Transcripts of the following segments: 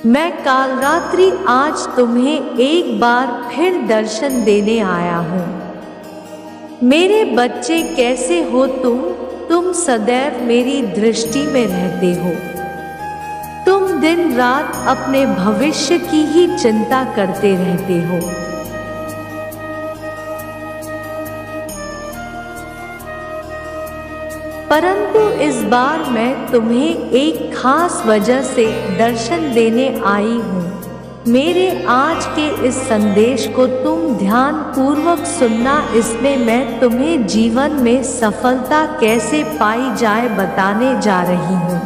मैं काल रात्रि आज तुम्हें एक बार फिर दर्शन देने आया हूँ। मेरे बच्चे कैसे हो तुम सदैव मेरी दृष्टि में रहते हो। तुम दिन रात अपने भविष्य की ही चिंता करते रहते हो। परंतु इस बार मैं तुम्हें एक खास वजह से दर्शन देने आई हूँ। मेरे आज के इस संदेश को तुम ध्यान पूर्वक सुनना। इसमें मैं तुम्हें जीवन में सफलता कैसे पाई जाए बताने जा रही हूँ।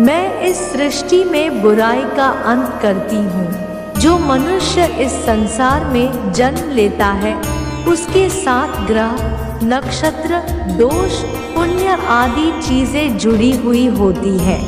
मैं इस सृष्टि में बुराई का अंत करती हूँ। जो मनुष्य इस संसार में जन्म लेता है उसके साथ ग्रह, नक्षत्र, दोष, पुण्य आदि चीजें जुड़ी हुई होती है।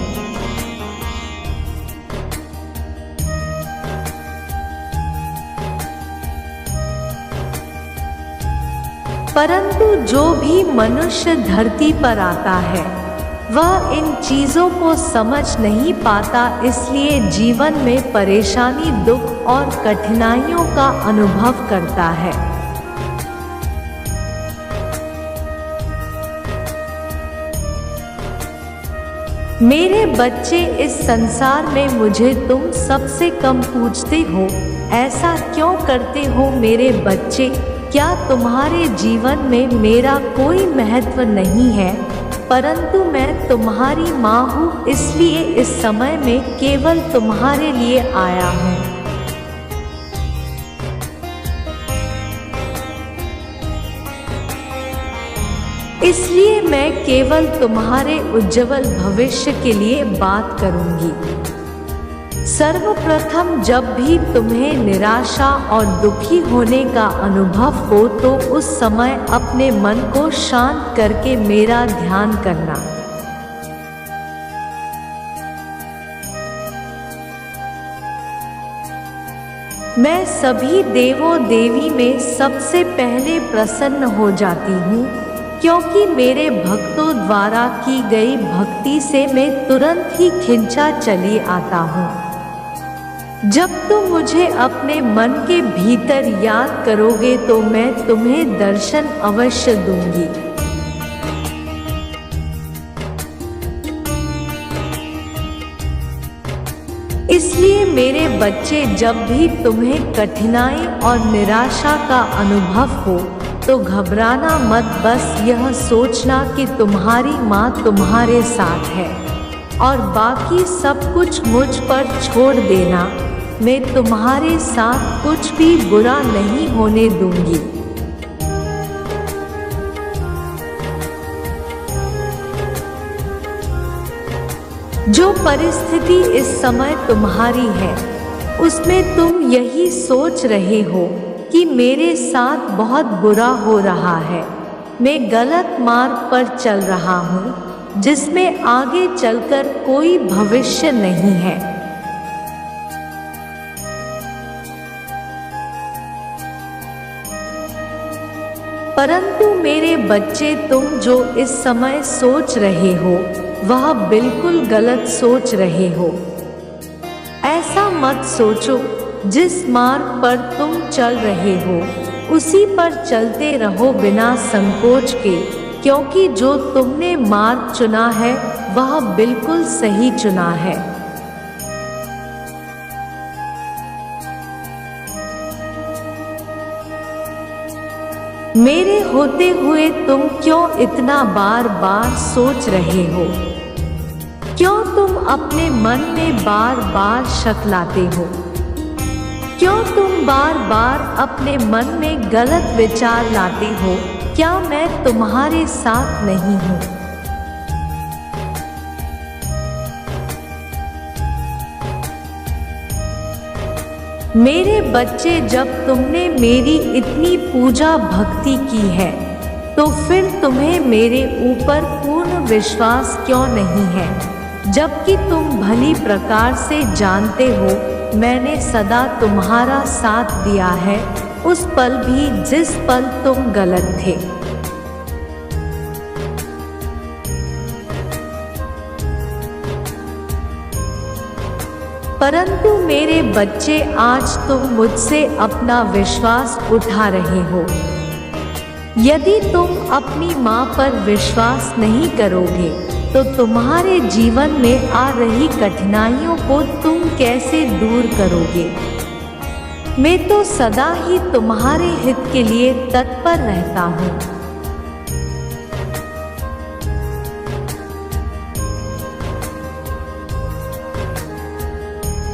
परंतु जो भी मनुष्य धरती पर आता है वह इन चीजों को समझ नहीं पाता, इसलिए जीवन में परेशानी, दुख और कठिनाइयों का अनुभव करता है। मेरे बच्चे, इस संसार में मुझे तुम सबसे कम पूछते हो। ऐसा क्यों करते हो मेरे बच्चे? क्या तुम्हारे जीवन में मेरा कोई महत्व नहीं है? परंतु मैं तुम्हारी माँ हूँ, इसलिए इस समय में केवल तुम्हारे लिए आया हूँ। इसलिए मैं केवल तुम्हारे उज्जवल भविष्य के लिए बात करूंगी। सर्वप्रथम जब भी तुम्हें निराशा और दुखी होने का अनुभव हो तो उस समय अपने मन को शांत करके मेरा ध्यान करना। मैं सभी देवों देवी में सबसे पहले प्रसन्न हो जाती हूँ, क्योंकि मेरे भक्तों द्वारा की गई भक्ति से मैं तुरंत ही खिंचा चली आता हूँ। जब तुम मुझे अपने मन के भीतर याद करोगे तो मैं तुम्हें दर्शन अवश्य दूंगी। इसलिए मेरे बच्चे, जब भी तुम्हें कठिनाई और निराशा का अनुभव हो तो घबराना मत। बस यह सोचना कि तुम्हारी माँ तुम्हारे साथ है और बाकी सब कुछ मुझ पर छोड़ देना। मैं तुम्हारे साथ कुछ भी बुरा नहीं होने दूंगी। जो परिस्थिति इस समय तुम्हारी है उसमें तुम यही सोच रहे हो कि मेरे साथ बहुत बुरा हो रहा है, मैं गलत मार्ग पर चल रहा हूँ जिसमें आगे चलकर कोई भविष्य नहीं है। परंतु मेरे बच्चे, तुम जो इस समय सोच रहे हो वह बिल्कुल गलत सोच रहे हो। ऐसा मत सोचो। जिस मार्ग पर तुम चल रहे हो उसी पर चलते रहो बिना संकोच के, क्योंकि जो तुमने मार्ग चुना है वह बिल्कुल सही चुना है। मेरे होते हुए तुम क्यों इतना बार बार सोच रहे हो? क्यों तुम अपने मन में बार बार शक लाते हो? क्यों तुम बार बार अपने मन में गलत विचार लाते हो? क्या मैं तुम्हारे साथ नहीं हूँ? मेरे बच्चे, जब तुमने मेरी इतनी पूजा भक्ति की है तो फिर तुम्हें मेरे ऊपर पूर्ण विश्वास क्यों नहीं है? जबकि तुम भली प्रकार से जानते हो मैंने सदा तुम्हारा साथ दिया है, उस पल भी जिस पल तुम गलत थे। परंतु मेरे बच्चे, आज तुम मुझसे अपना विश्वास उठा रहे हो। यदि तुम अपनी माँ पर विश्वास नहीं करोगे तो तुम्हारे जीवन में आ रही कठिनाइयों को तुम कैसे दूर करोगे। मैं तो सदा ही तुम्हारे हित के लिए तत्पर रहता हूँ।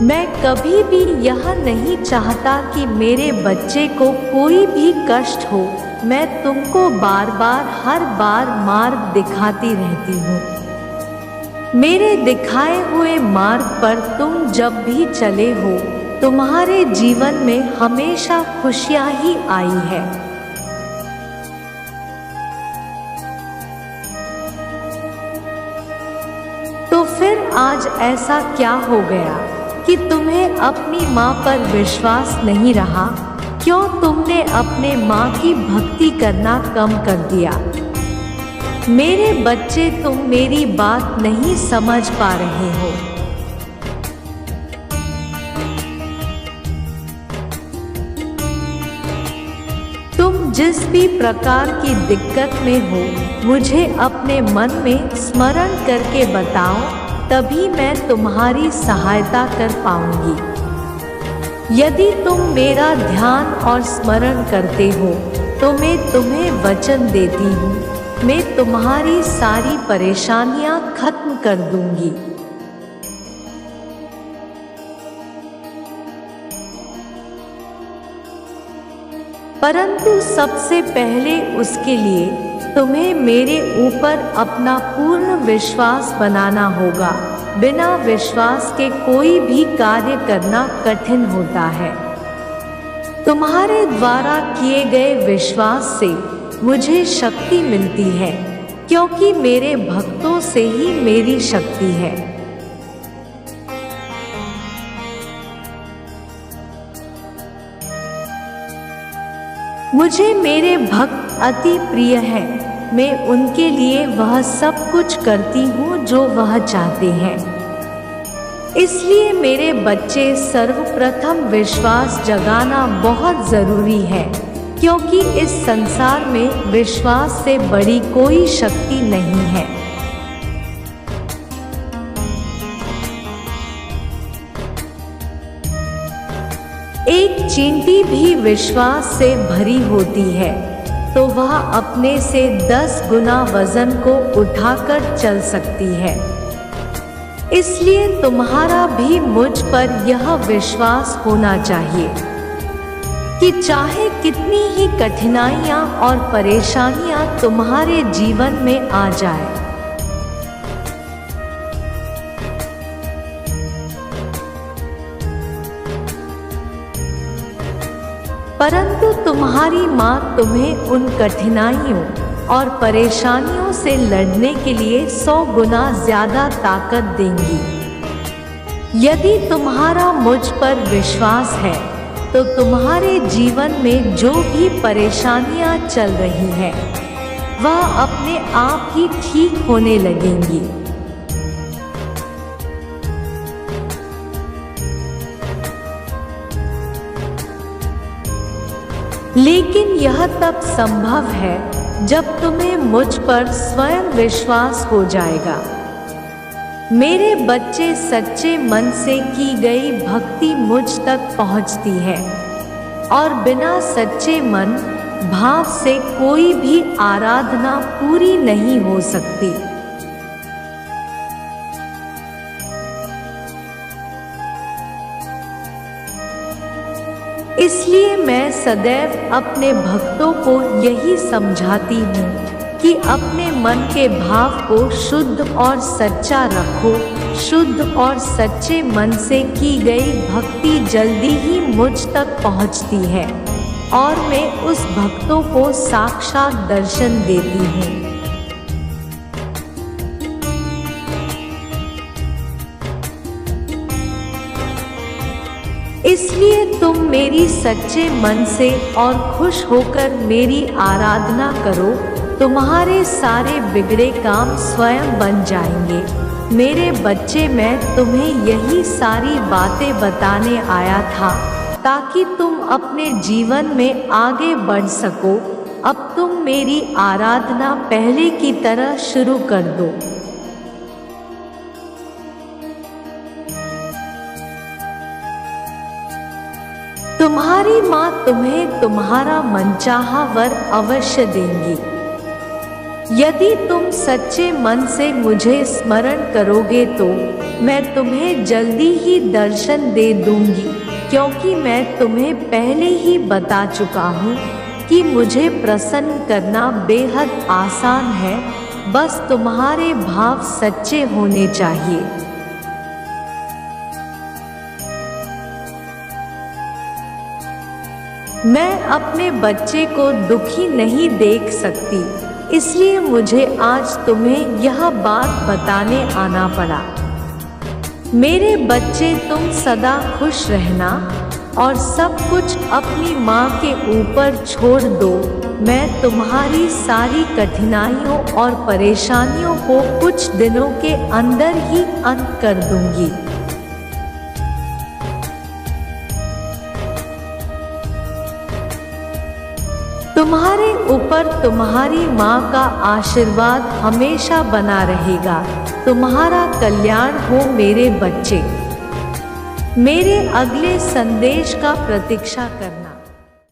मैं कभी भी यह नहीं चाहता कि मेरे बच्चे को कोई भी कष्ट हो। मैं तुमको बार बार हर बार मार्ग दिखाती रहती हूँ। मेरे दिखाए हुए मार्ग पर तुम जब भी चले हो, तुम्हारे जीवन में हमेशा खुशियाँ ही आई है। तो फिर आज ऐसा क्या हो गया कि तुम्हें अपनी माँ पर विश्वास नहीं रहा? क्यों तुमने अपने माँ की भक्ति करना कम कर दिया? मेरे बच्चे, तुम मेरी बात नहीं समझ पा रहे हो। तुम जिस भी प्रकार की दिक्कत में हो, मुझे अपने मन में स्मरण करके बताओ, तभी मैं तुम्हारी सहायता कर पाऊंगी। यदि तुम मेरा ध्यान और स्मरण करते हो तो मैं तुम्हें वचन देती हूँ, मैं तुम्हारी सारी परेशानियां खत्म कर दूंगी। परंतु सबसे पहले उसके लिए तुम्हें मेरे ऊपर अपना पूर्ण विश्वास बनाना होगा। बिना विश्वास के कोई भी कार्य करना कठिन होता है। तुम्हारे द्वारा किए गए विश्वास से मुझे शक्ति मिलती है, क्योंकि मेरे भक्तों से ही मेरी शक्ति है। मुझे मेरे भक्त अति प्रिय हैं। मैं उनके लिए वह सब कुछ करती हूँ जो वह चाहते हैं। इसलिए मेरे बच्चे, सर्वप्रथम विश्वास जगाना बहुत जरूरी है, क्योंकि इस संसार में विश्वास से बड़ी कोई शक्ति नहीं है। एक चींटी भी विश्वास से भरी होती है तो वह अपने से 10 गुना वजन को उठाकर चल सकती है। इसलिए तुम्हारा भी मुझ पर यह विश्वास होना चाहिए कि चाहे कितनी ही कठिनाइयां और परेशानियां तुम्हारे जीवन में आ जाए, परंतु तुम्हारी माँ तुम्हें उन कठिनाइयों और परेशानियों से लड़ने के लिए 100 गुना ज्यादा ताकत देंगी। यदि तुम्हारा मुझ पर विश्वास है तो तुम्हारे जीवन में जो भी परेशानियां चल रही हैं, वह अपने आप ही ठीक होने लगेंगी। लेकिन यह तब संभव है जब तुम्हें मुझ पर स्वयं विश्वास हो जाएगा। मेरे बच्चे, सच्चे मन से की गई भक्ति मुझ तक पहुंचती है और बिना सच्चे मन भाव से कोई भी आराधना पूरी नहीं हो सकती। इसलिए मैं सदैव अपने भक्तों को यही समझाती हूँ कि अपने मन के भाव को शुद्ध और सच्चा रखो। शुद्ध और सच्चे मन से की गई भक्ति जल्दी ही मुझ तक पहुँचती है और मैं उस भक्तों को साक्षात दर्शन देती हूँ। इसलिए तुम मेरी सच्चे मन से और खुश होकर मेरी आराधना करो, तुम्हारे सारे बिगड़े काम स्वयं बन जाएंगे मेरे बच्चे, मैं तुम्हें यही सारी बातें बताने आया था ताकि तुम अपने जीवन में आगे बढ़ सको। अब तुम मेरी आराधना पहले की तरह शुरू कर दो। तुम्हारी माँ तुम्हें तुम्हारा मनचाहा वर अवश्य देंगी। यदि तुम सच्चे मन से मुझे स्मरण करोगे तो मैं तुम्हें जल्दी ही दर्शन दे दूंगी, क्योंकि मैं तुम्हें पहले ही बता चुका हूँ कि मुझे प्रसन्न करना बेहद आसान है, बस तुम्हारे भाव सच्चे होने चाहिए। मैं अपने बच्चे को दुखी नहीं देख सकती, इसलिए मुझे आज तुम्हें यह बात बताने आना पड़ा। मेरे बच्चे, तुम सदा खुश रहना और सब कुछ अपनी माँ के ऊपर छोड़ दो। मैं तुम्हारी सारी कठिनाइयों और परेशानियों को कुछ दिनों के अंदर ही अंत कर दूंगी। तुम्हारे ऊपर तुम्हारी माँ का आशीर्वाद हमेशा बना रहेगा। तुम्हारा कल्याण हो मेरे बच्चे। मेरे अगले संदेश का प्रतीक्षा करना।